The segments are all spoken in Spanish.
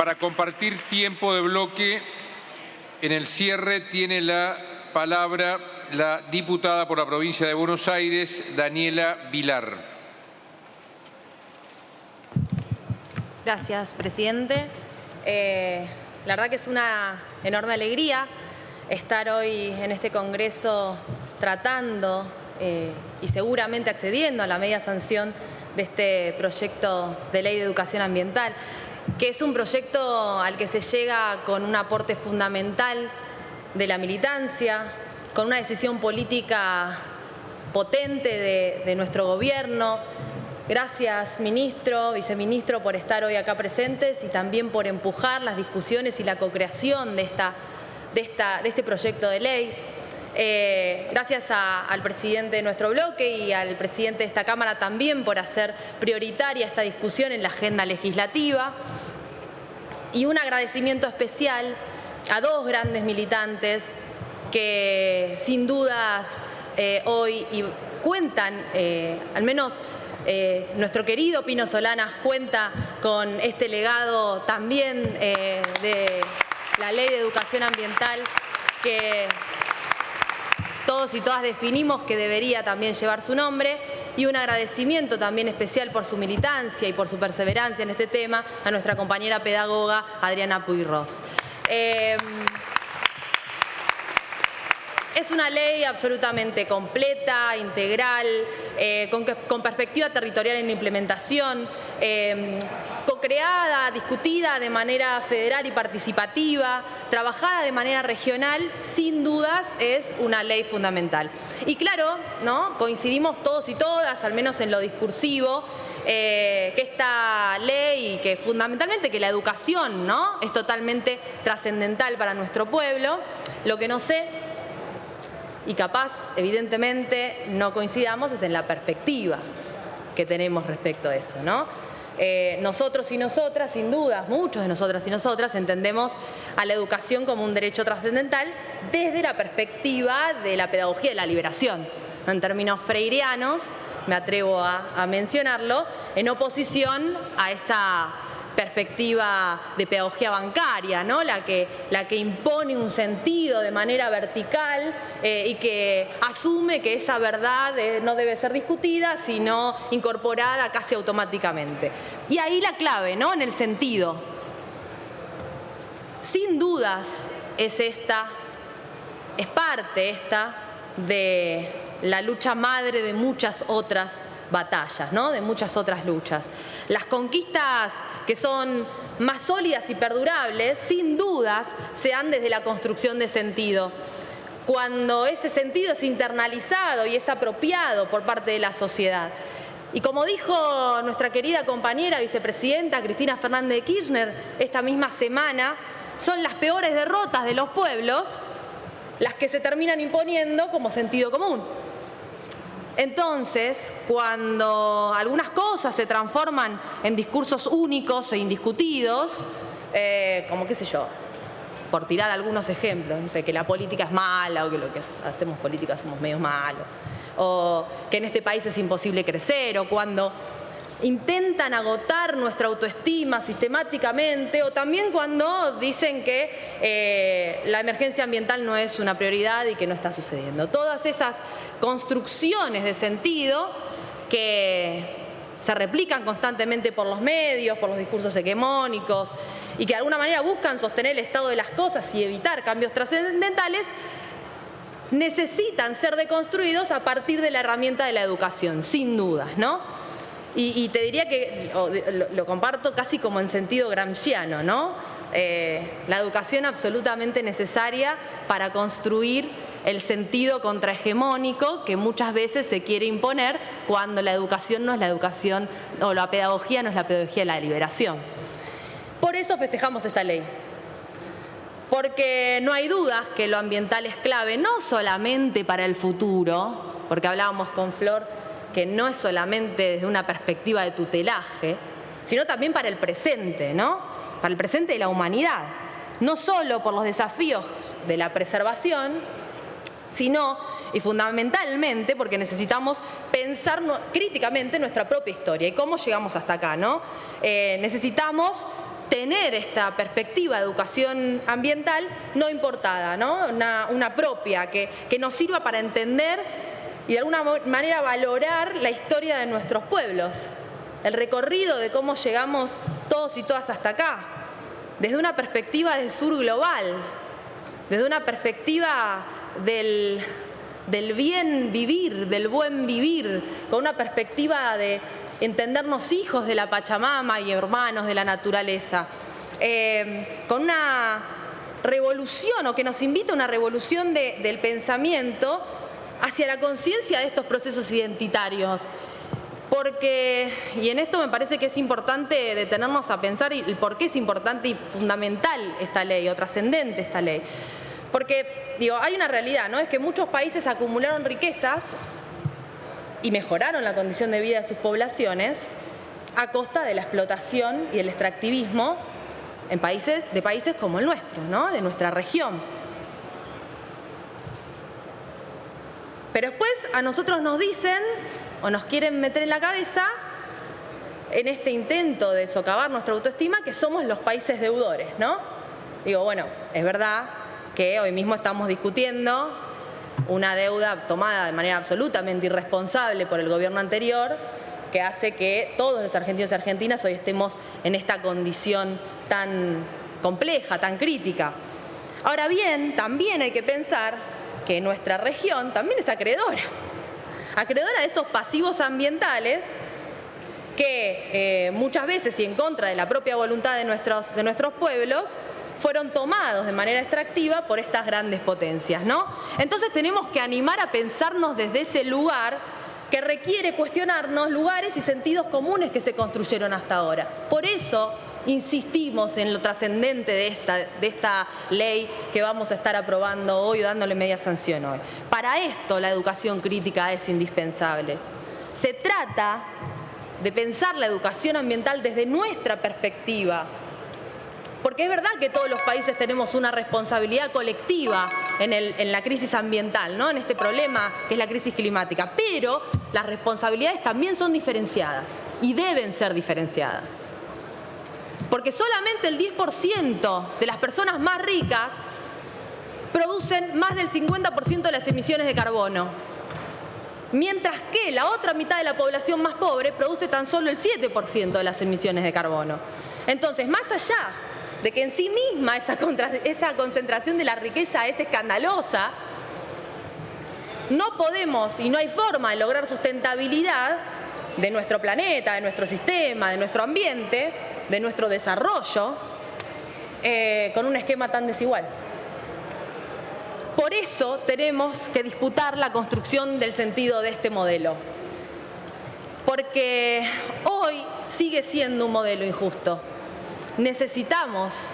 Para compartir tiempo de bloque, en el cierre tiene la palabra la diputada por la provincia de Buenos Aires, Daniela Vilar. Gracias, presidente. La verdad que es una enorme alegría estar hoy en este Congreso tratando y seguramente accediendo a la media sanción de este proyecto de ley de educación ambiental, que es un proyecto al que se llega con un aporte fundamental de la militancia, con una decisión política potente de nuestro gobierno. Gracias, ministro, viceministro, por estar hoy acá presentes y también por empujar las discusiones y la co-creación de este proyecto de ley. Gracias al presidente de nuestro bloque y al presidente de esta Cámara también por hacer prioritaria esta discusión en la agenda legislativa. Y un agradecimiento especial a dos grandes militantes que sin dudas hoy cuentan, al menos nuestro querido Pino Solanas cuenta con este legado también de la Ley de Educación Ambiental que todos y todas definimos que debería también llevar su nombre, y un agradecimiento también especial por su militancia y por su perseverancia en este tema a nuestra compañera pedagoga Adriana Pueyrós. Es una ley absolutamente completa, integral, con perspectiva territorial en implementación, co-creada, discutida de manera federal y participativa, trabajada de manera regional, sin dudas es una ley fundamental. Y claro, ¿no?, coincidimos todos y todas, al menos en lo discursivo, que esta ley, que fundamentalmente que la educación, ¿no?, es totalmente trascendental para nuestro pueblo. Lo que no sé, y capaz, evidentemente, no coincidamos, es en la perspectiva que tenemos respecto a eso, ¿no? Nosotros y nosotras, sin dudas, muchos de nosotras y nosotras, entendemos a la educación como un derecho trascendental desde la perspectiva de la pedagogía de la liberación, ¿no?, en términos freirianos, me atrevo a mencionarlo, en oposición a esa perspectiva de pedagogía bancaria, ¿no?, la que impone un sentido de manera vertical y que asume que esa verdad no debe ser discutida, sino incorporada casi automáticamente. Y ahí la clave, ¿no?, en el sentido. Sin dudas es parte esta de la lucha madre de muchas otras batallas, ¿no?, de muchas otras luchas. Las conquistas que son más sólidas y perdurables, sin dudas, se dan desde la construcción de sentido. Cuando ese sentido es internalizado y es apropiado por parte de la sociedad. Y como dijo nuestra querida compañera vicepresidenta Cristina Fernández de Kirchner esta misma semana, son las peores derrotas de los pueblos las que se terminan imponiendo como sentido común. Entonces, cuando algunas cosas se transforman en discursos únicos e indiscutidos, como qué sé yo, por tirar algunos ejemplos, no sé, que la política es mala o que lo que hacemos política somos medio malos, o que en este país es imposible crecer, o cuando intentan agotar nuestra autoestima sistemáticamente, o también cuando dicen que la emergencia ambiental no es una prioridad y que no está sucediendo. Todas esas construcciones de sentido que se replican constantemente por los medios, por los discursos hegemónicos y que de alguna manera buscan sostener el estado de las cosas y evitar cambios trascendentales, necesitan ser deconstruidos a partir de la herramienta de la educación, sin dudas, ¿no? Y te diría que lo comparto casi como en sentido gramsciano, ¿no? La educación absolutamente necesaria para construir el sentido contrahegemónico que muchas veces se quiere imponer cuando la educación no es la educación, o la pedagogía no es la pedagogía de la liberación. Por eso festejamos esta ley. Porque no hay dudas que lo ambiental es clave, no solamente para el futuro, porque hablábamos con Flor que no es solamente desde una perspectiva de tutelaje, sino también para el presente, ¿no? Para el presente de la humanidad. No solo por los desafíos de la preservación, sino y fundamentalmente porque necesitamos pensar críticamente nuestra propia historia y cómo llegamos hasta acá, ¿no? Necesitamos tener esta perspectiva de educación ambiental no importada, ¿no? Una propia, que nos sirva para entender y de alguna manera valorar la historia de nuestros pueblos, el recorrido de cómo llegamos todos y todas hasta acá, desde una perspectiva del sur global, desde una perspectiva del bien vivir, del buen vivir, con una perspectiva de entendernos hijos de la Pachamama y hermanos de la naturaleza, con una revolución, o que nos invita a una revolución del pensamiento hacia la conciencia de estos procesos identitarios. Porque, y en esto me parece que es importante detenernos a pensar el por qué es importante y fundamental esta ley, o trascendente esta ley. Porque, digo, hay una realidad, ¿no? Es que muchos países acumularon riquezas y mejoraron la condición de vida de sus poblaciones a costa de la explotación y el extractivismo de países como el nuestro, ¿no? De nuestra región. Pero después a nosotros nos dicen, o nos quieren meter en la cabeza, en este intento de socavar nuestra autoestima, que somos los países deudores, ¿no? Digo, bueno, es verdad que hoy mismo estamos discutiendo una deuda tomada de manera absolutamente irresponsable por el gobierno anterior, que hace que todos los argentinos y argentinas hoy estemos en esta condición tan compleja, tan crítica. Ahora bien, también hay que pensar que nuestra región también es acreedora de esos pasivos ambientales que muchas veces, y en contra de la propia voluntad de nuestros pueblos, fueron tomados de manera extractiva por estas grandes potencias, ¿no? Entonces tenemos que animar a pensarnos desde ese lugar que requiere cuestionarnos lugares y sentidos comunes que se construyeron hasta ahora. Por eso insistimos en lo trascendente de esta ley que vamos a estar aprobando hoy, dándole media sanción hoy. Para esto la educación crítica es indispensable. Se trata de pensar la educación ambiental desde nuestra perspectiva, porque es verdad que todos los países tenemos una responsabilidad colectiva en la crisis ambiental, ¿no? En este problema que es la crisis climática, pero las responsabilidades también son diferenciadas y deben ser diferenciadas. Porque solamente el 10% de las personas más ricas producen más del 50% de las emisiones de carbono, mientras que la otra mitad de la población más pobre produce tan solo el 7% de las emisiones de carbono. Entonces, más allá de que en sí misma esa concentración de la riqueza es escandalosa, no podemos y no hay forma de lograr sustentabilidad de nuestro planeta, de nuestro sistema, de nuestro ambiente, de nuestro desarrollo, con un esquema tan desigual. Por eso tenemos que disputar la construcción del sentido de este modelo, porque hoy sigue siendo un modelo injusto. Necesitamos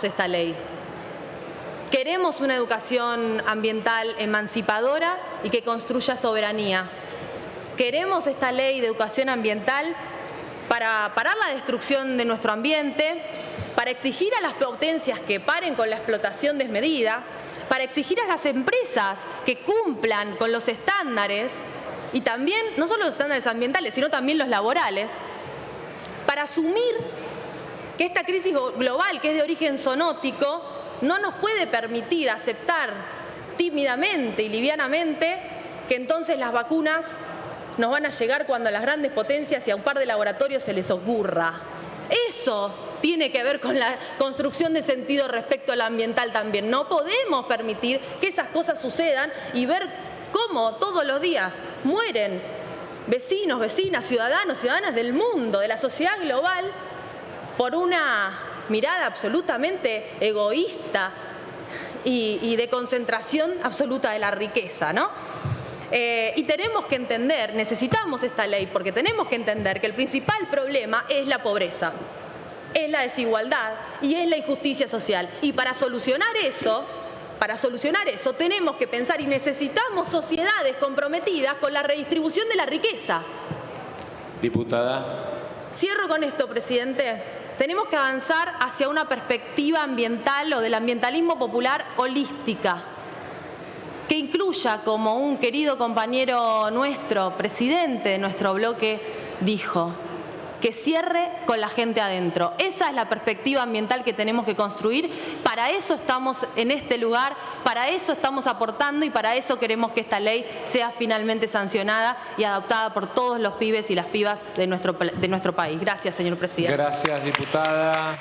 esta ley. Queremos una educación ambiental emancipadora y que construya soberanía. Queremos esta ley de educación ambiental para parar la destrucción de nuestro ambiente, para exigir a las potencias que paren con la explotación desmedida, para exigir a las empresas que cumplan con los estándares, y también, no solo los estándares ambientales, sino también los laborales, para asumir que esta crisis global, que es de origen zoonótico, no nos puede permitir aceptar tímidamente y livianamente que entonces las vacunas nos van a llegar cuando a las grandes potencias y a un par de laboratorios se les ocurra. Eso tiene que ver con la construcción de sentido respecto al ambiental también. No podemos permitir que esas cosas sucedan y ver cómo todos los días mueren vecinos, vecinas, ciudadanos, ciudadanas del mundo, de la sociedad global, por una mirada absolutamente egoísta y de concentración absoluta de la riqueza, ¿no? Y tenemos que entender, necesitamos esta ley, porque tenemos que entender que el principal problema es la pobreza, es la desigualdad y es la injusticia social. Y para solucionar eso tenemos que pensar y necesitamos sociedades comprometidas con la redistribución de la riqueza. Diputada. Cierro con esto, presidente. Tenemos que avanzar hacia una perspectiva ambiental o del ambientalismo popular holística, que incluya, como un querido compañero nuestro, presidente de nuestro bloque, dijo, que cierre con la gente adentro. Esa es la perspectiva ambiental que tenemos que construir. Para eso estamos en este lugar, para eso estamos aportando y para eso queremos que esta ley sea finalmente sancionada y adoptada por todos los pibes y las pibas de nuestro país. Gracias, señor presidente. Gracias, diputada.